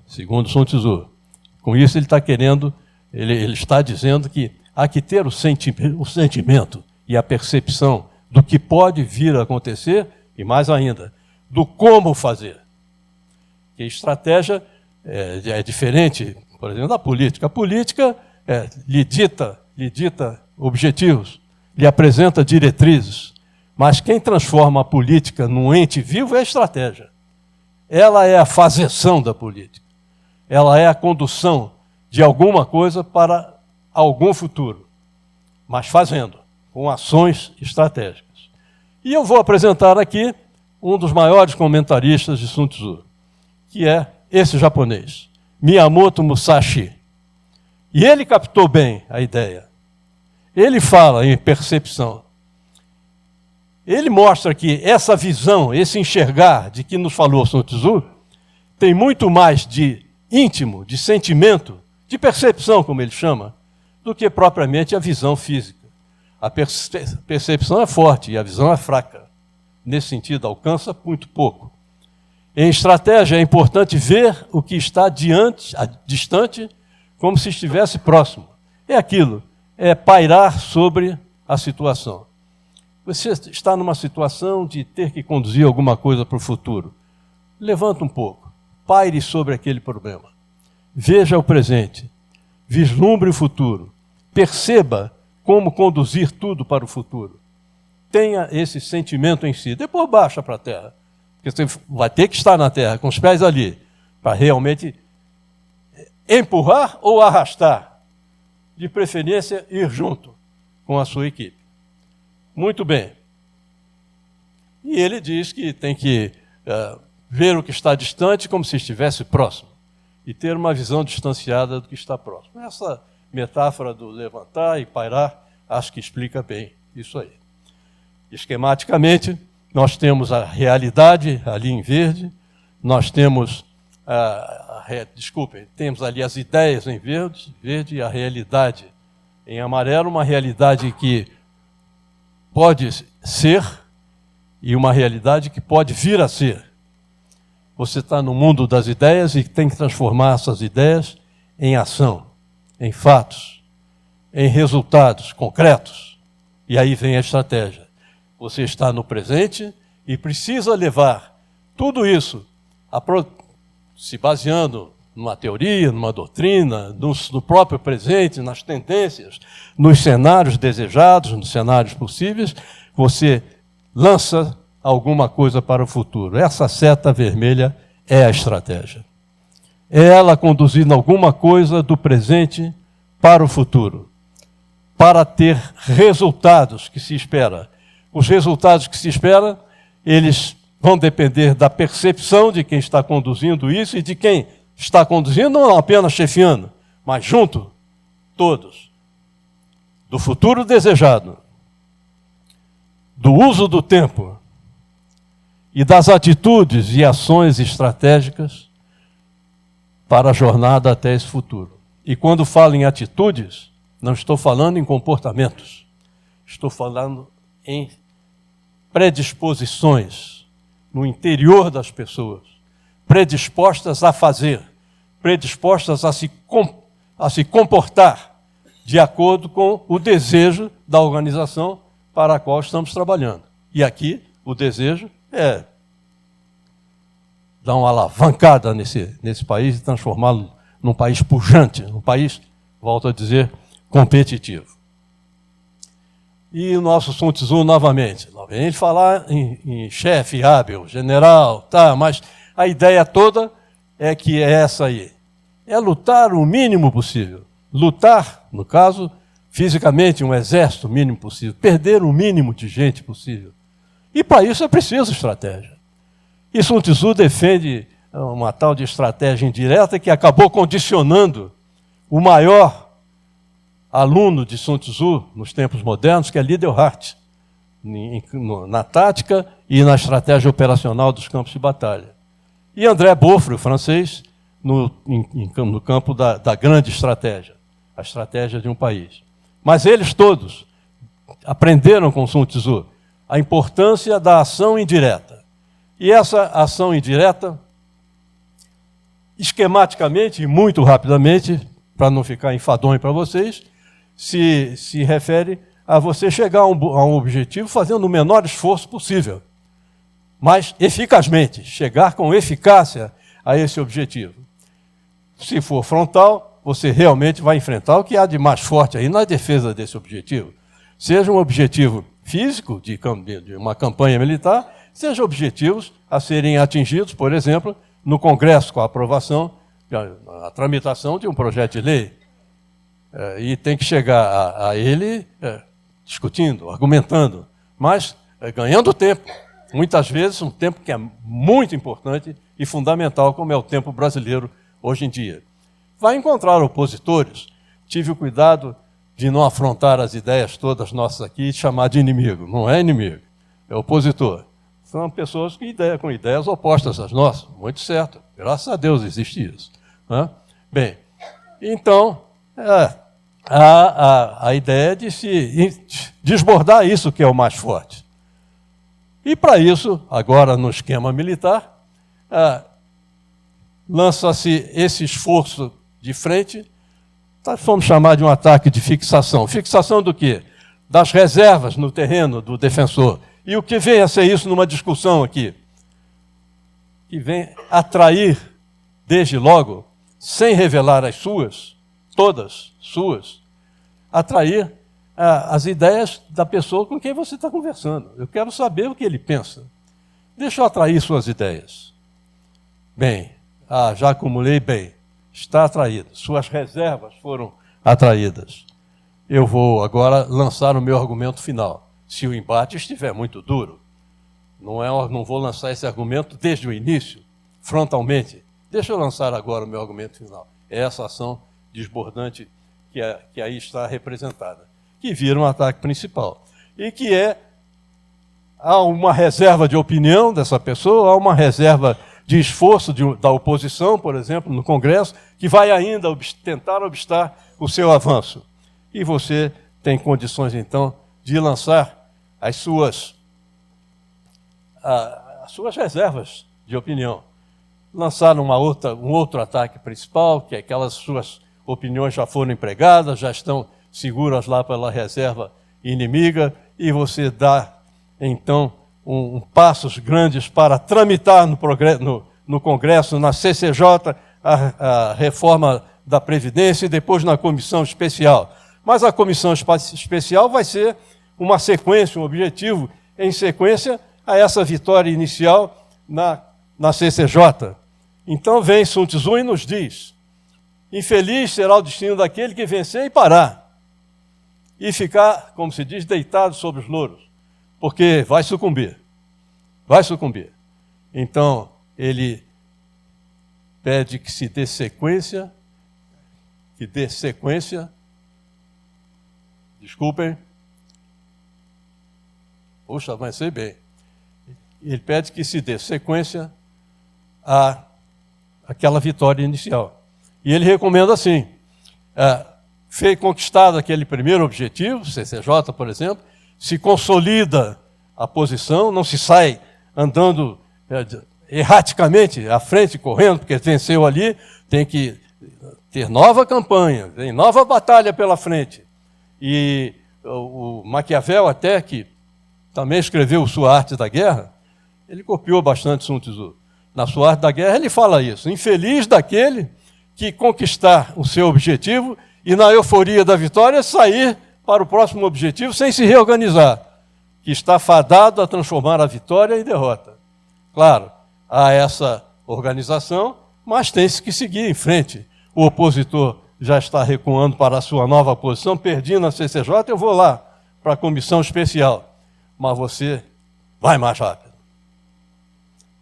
Segundo Sun Tzu. Com isso ele está querendo, ele está dizendo que há que ter o sentimento e a percepção do que pode vir a acontecer e mais ainda, do como fazer. Que estratégia é diferente, por exemplo, da política. A política lhe dita objetivos, lhe apresenta diretrizes, mas quem transforma a política num ente vivo é a estratégia. Ela é a fazeção da política. Ela é a condução de alguma coisa para algum futuro, mas fazendo, com ações estratégicas. E eu vou apresentar aqui um dos maiores comentaristas de Sun Tzu, que é esse japonês, Miyamoto Musashi. E ele captou bem a ideia. Ele fala em percepção. Ele mostra que essa visão, esse enxergar de que nos falou Sun Tzu, tem muito mais de íntimo, de sentimento, de percepção, como ele chama, do que propriamente a visão física. A percepção é forte e a visão é fraca. Nesse sentido, alcança muito pouco. Em estratégia, é importante ver o que está distante, como se estivesse próximo. É aquilo, é pairar sobre a situação. Você está numa situação de ter que conduzir alguma coisa para o futuro. Levanta um pouco, paire sobre aquele problema. Veja o presente, vislumbre o futuro, perceba como conduzir tudo para o futuro. Tenha esse sentimento em si, depois baixa para a terra. Porque você vai ter que estar na terra, com os pés ali, para realmente empurrar ou arrastar. De preferência, ir junto com a sua equipe. Muito bem. E ele diz que tem que ver o que está distante como se estivesse próximo. E ter uma visão distanciada do que está próximo. Essa metáfora do levantar e pairar, acho que explica bem isso aí. Esquematicamente, nós temos a realidade ali em verde, nós temos, temos ali as ideias em verde e a realidade em amarelo, uma realidade que pode ser e uma realidade que pode vir a ser. Você está no mundo das ideias e tem que transformar essas ideias em ação, em fatos, em resultados concretos. E aí vem a estratégia. Você está no presente e precisa levar tudo isso, se baseando numa teoria, numa doutrina, no próprio presente, nas tendências, nos cenários desejados, nos cenários possíveis, você lança alguma coisa para o futuro. Essa seta vermelha é a estratégia. É ela conduzindo alguma coisa do presente para o futuro, para ter resultados que se espera. Os resultados que se espera, eles vão depender da percepção de quem está conduzindo isso e de quem está conduzindo, não apenas chefiando, mas junto, todos. Do futuro desejado, do uso do tempo e das atitudes e ações estratégicas para a jornada até esse futuro. E quando falo em atitudes, não estou falando em comportamentos, estou falando em predisposições no interior das pessoas, predispostas a fazer, predispostas a se comportar de acordo com o desejo da organização para a qual estamos trabalhando. E aqui o desejo é dar uma alavancada nesse país e transformá-lo num país pujante, num país, volto a dizer, competitivo. E o nosso Sun Tzu, novamente, lá vem ele falar em chefe hábil, general, tá, mas a ideia toda é que é essa aí. É lutar o mínimo possível. Lutar, no caso, fisicamente, um exército o mínimo possível. Perder o mínimo de gente possível. E para isso é preciso estratégia. E Sun Tzu defende uma tal de estratégia indireta que acabou condicionando o maior aluno de Sun Tzu nos tempos modernos, que é Liddell-Hart, na tática e na estratégia operacional dos campos de batalha. E André Beaufort, o francês, no campo da grande estratégia, a estratégia de um país. Mas eles todos aprenderam com Sun Tzu a importância da ação indireta. E essa ação indireta, esquematicamente e muito rapidamente, para não ficar enfadonho para vocês, se refere a você chegar a um objetivo fazendo o menor esforço possível, mas eficazmente, chegar com eficácia a esse objetivo. Se for frontal, você realmente vai enfrentar o que há de mais forte aí na defesa desse objetivo. Seja um objetivo físico, de uma campanha militar, seja objetivos a serem atingidos, por exemplo, no Congresso, com a aprovação, a tramitação de um projeto de lei. E tem que chegar a ele discutindo, argumentando, mas ganhando tempo. Muitas vezes um tempo que é muito importante e fundamental, como é o tempo brasileiro hoje em dia. Vai encontrar opositores. Tive o cuidado de não afrontar as ideias todas nossas aqui e chamar de inimigo. Não é inimigo, é opositor. São pessoas com ideias opostas às nossas. Muito certo. Graças a Deus existe isso. Né? Bem, então, a ideia de se desbordar isso que é o mais forte. E para isso, agora no esquema militar, lança-se esse esforço de frente, vamos chamar de um ataque de fixação. Fixação do quê? Das reservas no terreno do defensor. E o que vem a ser isso numa discussão aqui? Que vem atrair, desde logo, sem revelar as suas, todas suas, atrair as ideias da pessoa com quem você está conversando. Eu quero saber o que ele pensa. Deixa eu atrair suas ideias. Bem, já acumulei bem. Está atraído. Suas reservas foram atraídas. Eu vou agora lançar o meu argumento final. Se o embate estiver muito duro, não vou lançar esse argumento desde o início, frontalmente. Deixa eu lançar agora o meu argumento final. É essa ação desbordante que aí está representada, que vira um ataque principal. E que há uma reserva de opinião dessa pessoa, há uma reserva de esforço da oposição, por exemplo, no Congresso, que vai ainda tentar obstar o seu avanço. E você tem condições, então, de lançar as suas reservas de opinião. Lançar um outro ataque principal, que aquelas suas opiniões já foram empregadas, já estão seguras lá pela reserva inimiga, e você dá, então, passos grandes para tramitar no Congresso, na CCJ, a reforma da Previdência e depois na comissão especial. Mas a comissão especial vai ser uma sequência, um objetivo em sequência a essa vitória inicial na CCJ. Então vem Sun Tzu e nos diz: infeliz será o destino daquele que vencer e parar, e ficar, como se diz, deitado sobre os louros, porque vai sucumbir. Vai sucumbir. Então, ele pede que se dê sequência, desculpem, puxa, mas sei bem. Ele pede que se dê sequência àquela vitória inicial. E ele recomenda assim, foi conquistado aquele primeiro objetivo, CCJ, por exemplo, se consolida a posição, não se sai andando erraticamente à frente, correndo, porque venceu ali, tem que ter nova campanha, tem nova batalha pela frente. E o Maquiavel, até que também escreveu Sua Arte da Guerra, ele copiou bastante Sun Tzu. Na Sua Arte da Guerra ele fala isso: infeliz daquele que conquistar o seu objetivo e na euforia da vitória sair para o próximo objetivo sem se reorganizar, que está fadado a transformar a vitória em derrota. Claro, há essa organização, mas tem-se que seguir em frente. O opositor já está recuando para a sua nova posição, perdi na CCJ, eu vou lá para a comissão especial. Mas você vai mais rápido,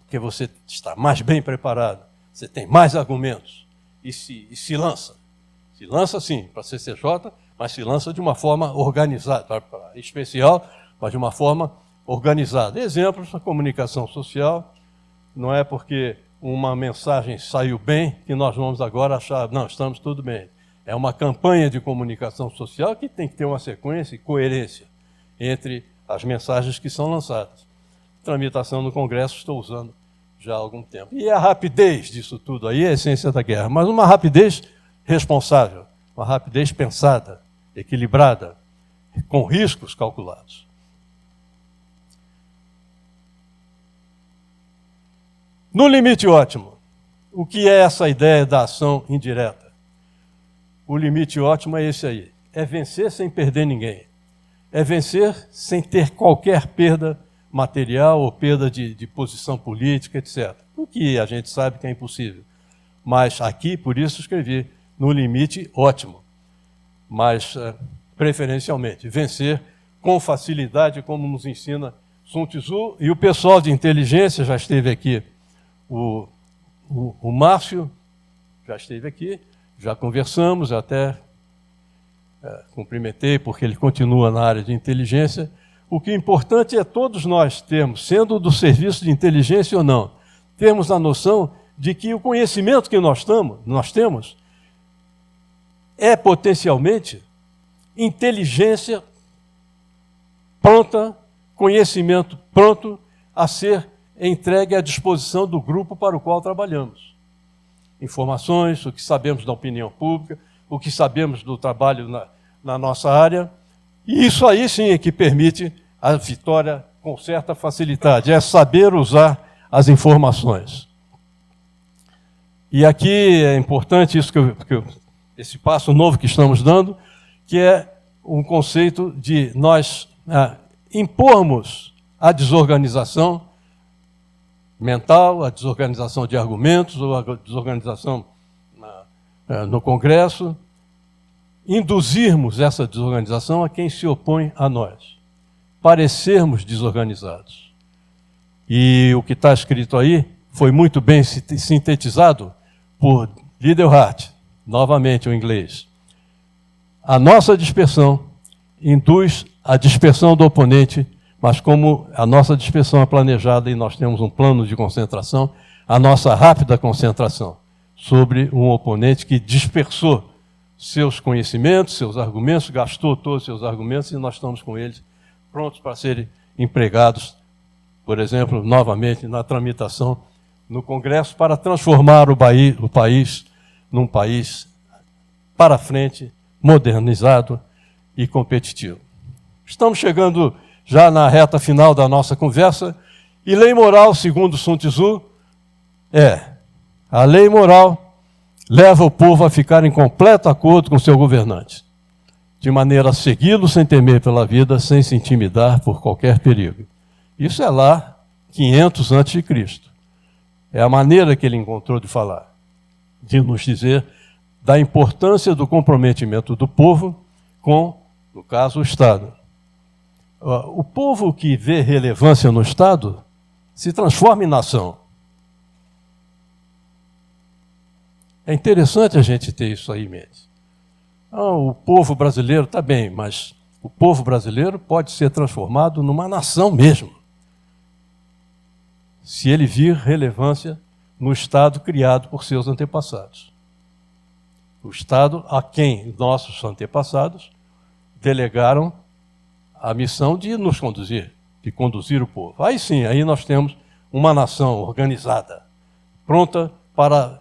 porque você está mais bem preparado, você tem mais argumentos, e se lança. Se lança, sim, para a CCJ, mas se lança de uma forma organizada, para especial, mas de uma forma organizada. Exemplos na comunicação social, não é porque uma mensagem saiu bem que nós vamos agora achar, não, estamos tudo bem. É uma campanha de comunicação social que tem que ter uma sequência e coerência entre as mensagens que são lançadas. Tramitação no Congresso estou usando já há algum tempo. E a rapidez disso tudo aí é a essência da guerra, mas uma rapidez responsável, uma rapidez pensada, equilibrada, com riscos calculados. No limite ótimo, o que é essa ideia da ação indireta? O limite ótimo é esse aí, é vencer sem perder ninguém. É vencer sem ter qualquer perda material ou perda de posição política, etc. O que a gente sabe que é impossível. Mas aqui, por isso escrevi, no limite ótimo. Mas, preferencialmente, vencer com facilidade, como nos ensina Sun Tzu. E o pessoal de inteligência já esteve aqui. O Márcio já esteve aqui, já conversamos, até cumprimentei, porque ele continua na área de inteligência. O que é importante é todos nós termos, sendo do serviço de inteligência ou não, termos a noção de que o conhecimento que nós temos é potencialmente inteligência pronta, conhecimento pronto a ser entregue à disposição do grupo para o qual trabalhamos. Informações, o que sabemos da opinião pública, o que sabemos do trabalho na nossa área, e isso aí sim é que permite a vitória com certa facilidade, é saber usar as informações. E aqui é importante isso esse passo novo que estamos dando, que é um conceito de nós impormos a desorganização mental, a desorganização de argumentos, ou a desorganização no Congresso, induzirmos essa desorganização a quem se opõe a nós, parecermos desorganizados. E o que está escrito aí foi muito bem sintetizado por Liddell-Hart, novamente o inglês. A nossa dispersão induz a dispersão do oponente, mas como a nossa dispersão é planejada e nós temos um plano de concentração, a nossa rápida concentração sobre um oponente que dispersou seus conhecimentos, seus argumentos, gastou todos os seus argumentos e nós estamos com eles prontos para serem empregados, por exemplo, novamente na tramitação no Congresso para transformar o país num país para frente, modernizado e competitivo. Estamos chegando já na reta final da nossa conversa, e lei moral, segundo Sun Tzu, a lei moral leva o povo a ficar em completo acordo com seu governante, de maneira a segui-lo sem temer pela vida, sem se intimidar por qualquer perigo. Isso é lá 500 a.C. É a maneira que ele encontrou de falar, de nos dizer da importância do comprometimento do povo com, no caso, o Estado. O povo que vê relevância no Estado se transforma em nação. É interessante a gente ter isso aí em mente. O povo brasileiro está bem, mas o povo brasileiro pode ser transformado numa nação mesmo, se ele vir relevância no Estado criado por seus antepassados. O Estado a quem nossos antepassados delegaram a missão de nos conduzir, de conduzir o povo. Aí sim, aí nós temos uma nação organizada, pronta para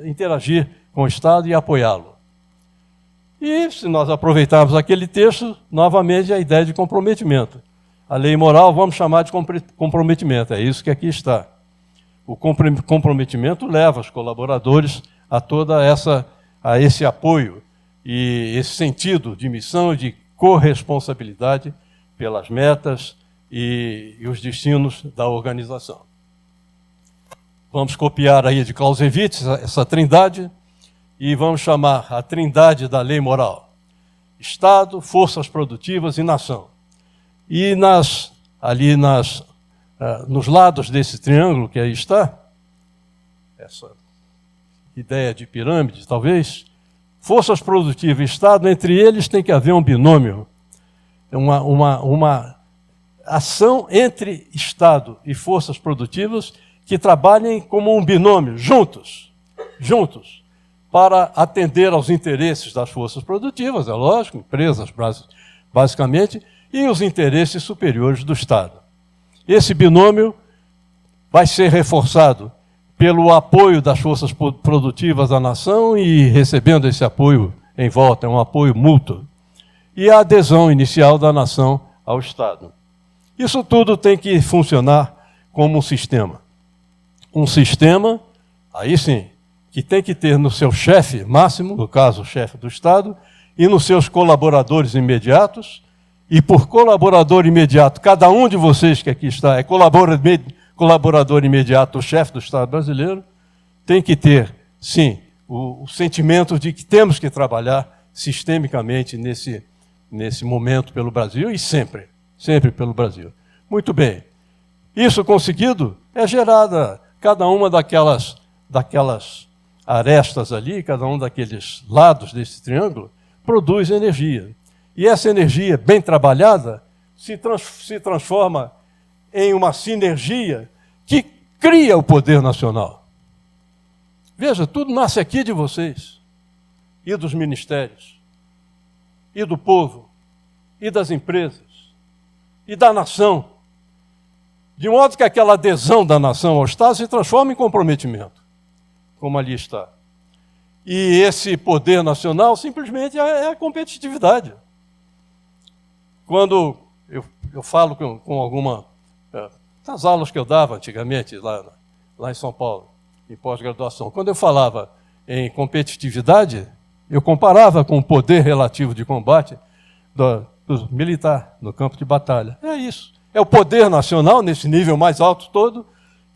interagir com o Estado e apoiá-lo. E se nós aproveitarmos aquele texto, novamente a ideia de comprometimento. A lei moral vamos chamar de comprometimento, é isso que aqui está. O comprometimento leva os colaboradores a esse apoio e esse sentido de missão e de corresponsabilidade pelas metas e os destinos da organização. Vamos copiar aí de Clausewitz essa trindade e vamos chamar a trindade da lei moral: Estado, forças produtivas e nação. E nos lados desse triângulo que aí está, essa ideia de pirâmide, talvez, forças produtivas e Estado, entre eles tem que haver um binômio, uma ação entre Estado e forças produtivas que trabalhem como um binômio, juntos, para atender aos interesses das forças produtivas, é lógico, empresas basicamente, e os interesses superiores do Estado. Esse binômio vai ser reforçado pelo apoio das forças produtivas da nação e recebendo esse apoio em volta, é um apoio mútuo, e a adesão inicial da nação ao Estado. Isso tudo tem que funcionar como um sistema. Um sistema, aí sim, que tem que ter no seu chefe máximo, no caso o chefe do Estado, e nos seus colaboradores imediatos, e por colaborador imediato, cada um de vocês que aqui está é colaborador imediato do chefe do Estado brasileiro, tem que ter, sim, o sentimento de que temos que trabalhar sistemicamente nesse momento pelo Brasil e sempre pelo Brasil. Muito bem. Isso conseguido é gerada cada uma daquelas arestas ali, cada um daqueles lados desse triângulo, produz energia. E essa energia bem trabalhada se transforma em uma sinergia que cria o poder nacional. Veja, tudo nasce aqui de vocês, e dos ministérios, e do povo, e das empresas, e da nação. De modo que aquela adesão da nação ao Estado se transforma em comprometimento, como ali está. E esse poder nacional simplesmente é a competitividade. Quando eu falo com alguma... nas aulas que eu dava antigamente, lá em São Paulo, em pós-graduação, quando eu falava em competitividade, eu comparava com o poder relativo de combate do militar no campo de batalha. É isso. É o poder nacional, nesse nível mais alto todo,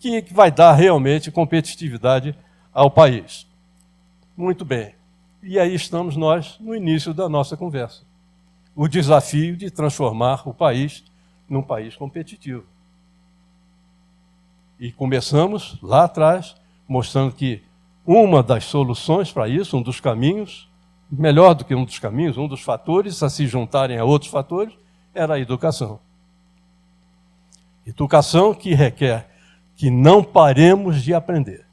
que vai dar realmente competitividade ao país. Muito bem. E aí estamos nós no início da nossa conversa. O desafio de transformar o país num país competitivo. E começamos lá atrás, mostrando que uma das soluções para isso, um dos caminhos, melhor do que um dos caminhos, um dos fatores a se juntarem a outros fatores, era a educação. Educação que requer que não paremos de aprender.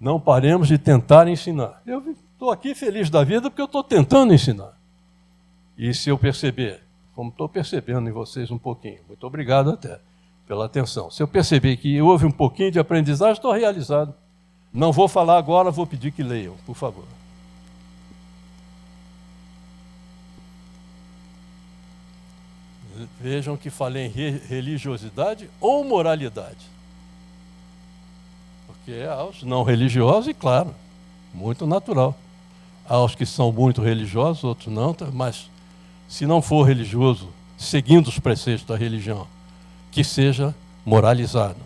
Não paremos de tentar ensinar. Eu estou aqui feliz da vida porque eu estou tentando ensinar. E se eu perceber, como estou percebendo em vocês um pouquinho, muito obrigado até pela atenção. Se eu perceber que houve um pouquinho de aprendizagem, estou realizado. Não vou falar agora, vou pedir que leiam, por favor. Vejam que falei em religiosidade ou moralidade. Porque é aos não religiosos, e claro, muito natural. Aos que são muito religiosos, outros não, mas se não for religioso, seguindo os preceitos da religião, que seja moralizado.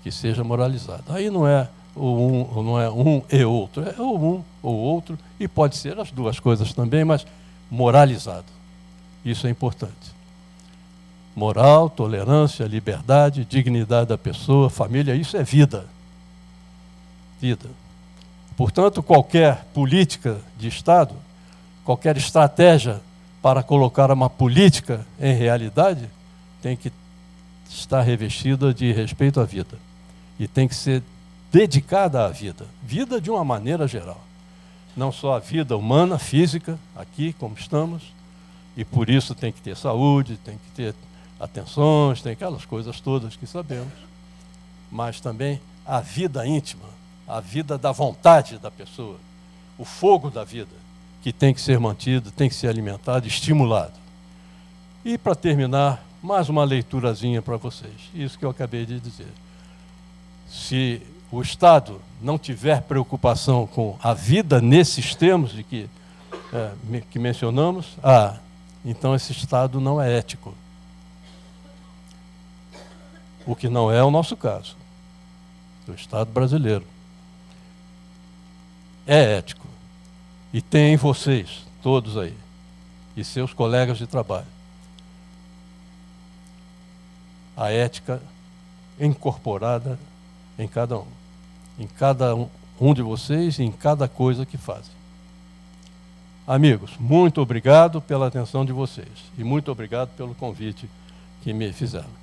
Que seja moralizado. Aí não é um e outro, é o um ou outro, e pode ser as duas coisas também, mas moralizado. Isso é importante. Moral, tolerância, liberdade, dignidade da pessoa, família, isso é vida. Vida. Portanto, qualquer política de Estado, qualquer estratégia para colocar uma política em realidade, tem que estar revestida de respeito à vida. E tem que ser dedicada à vida. Vida de uma maneira geral. Não só a vida humana, física, aqui como estamos, e por isso tem que ter saúde, tem que ter atenções, tem aquelas coisas todas que sabemos, mas também a vida íntima, a vida da vontade da pessoa, o fogo da vida, que tem que ser mantido, tem que ser alimentado, estimulado. E para terminar, mais uma leiturazinha para vocês, isso que eu acabei de dizer. Se o Estado não tiver preocupação com a vida nesses termos de que mencionamos, então esse Estado não é ético. O que não é o nosso caso. O Estado brasileiro é ético. E tem em vocês, todos aí, e seus colegas de trabalho, a ética incorporada em cada um de vocês e em cada coisa que fazem. Amigos, muito obrigado pela atenção de vocês e muito obrigado pelo convite que me fizeram.